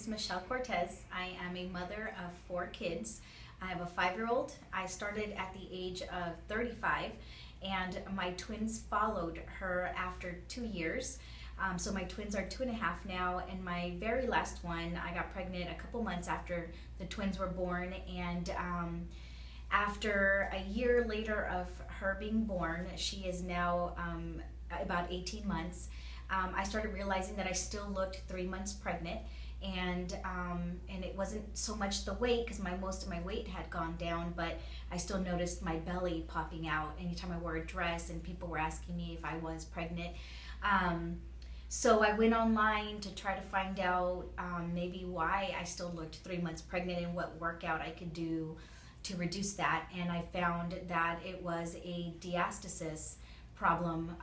is Michelle Cortez. I am a mother of 4 kids. I have a 5-year-old. I started at the age of 35, and my twins followed her after 2 years. So my twins are 2.5 now, and my very last one, I got pregnant a couple months after the twins were born, and after a year later of her being born, she is now about 18 months. I started realizing that I still looked 3 months pregnant, and it wasn't so much the weight, because most of my weight had gone down, but I still noticed my belly popping out anytime I wore a dress, and people were asking me if I was pregnant. So I went online to try to find out maybe why I still looked 3 months pregnant and what workout I could do to reduce that, and I found that it was a diastasis problem,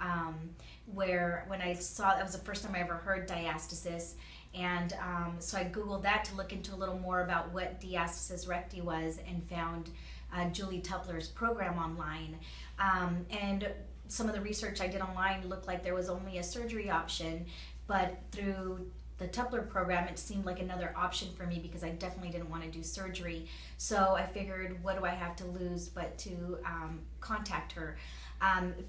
where when I saw, that was the first time I ever heard diastasis, and so I googled that to look into a little more about what diastasis recti was, and found Julie Tupler's program online, and some of the research I did online looked like there was only a surgery option, but through the Tupler program it seemed like another option for me, because I definitely didn't want to do surgery. So I figured, what do I have to lose but to contact her.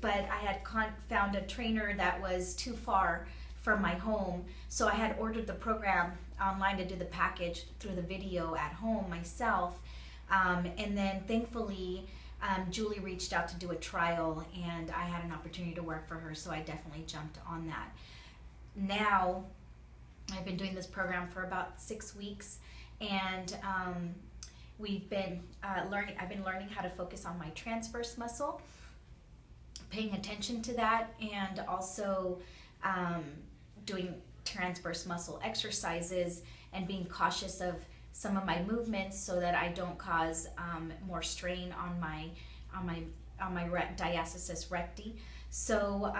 But I had found a trainer that was too far from my home, so I had ordered the program online to do the package through the video at home myself, and then thankfully Julie reached out to do a trial, and I had an opportunity to work for her, so I definitely jumped on that. Now I've been doing this program for about 6 weeks, and we've been I've been learning how to focus on my transverse muscle, paying attention to that, and also doing transverse muscle exercises and being cautious of some of my movements so that I don't cause more strain on my diastasis recti. So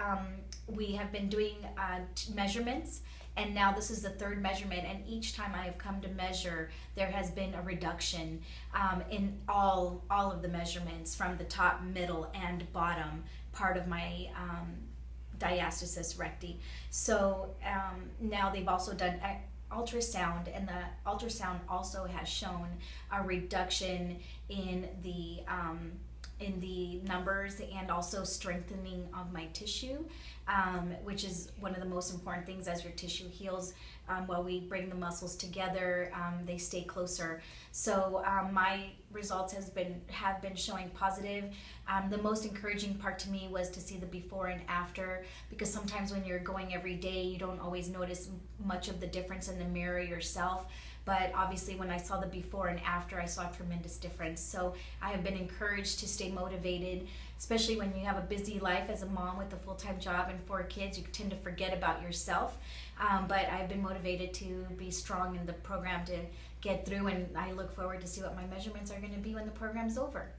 we have been doing measurements, and now this is the 3rd measurement, and each time I have come to measure, there has been a reduction in all of the measurements, from the top, middle, and bottom part of my diastasis recti. So now they've also done ultrasound, and the ultrasound also has shown a reduction in the numbers, and also strengthening of my tissue, which is one of the most important things. As your tissue heals, while we bring the muscles together, they stay closer. So my results have been showing positive. The most encouraging part to me was to see the before and after, because sometimes when you're going every day, you don't always notice much of the difference in the mirror yourself. But obviously when I saw the before and after, I saw a tremendous difference. So I have been encouraged to stay motivated, especially when you have a busy life as a mom with a full-time job and 4 kids. You tend to forget about yourself. But I've been motivated to be strong in the program to get through, and I look forward to see what my measurements are going to be when the program's over.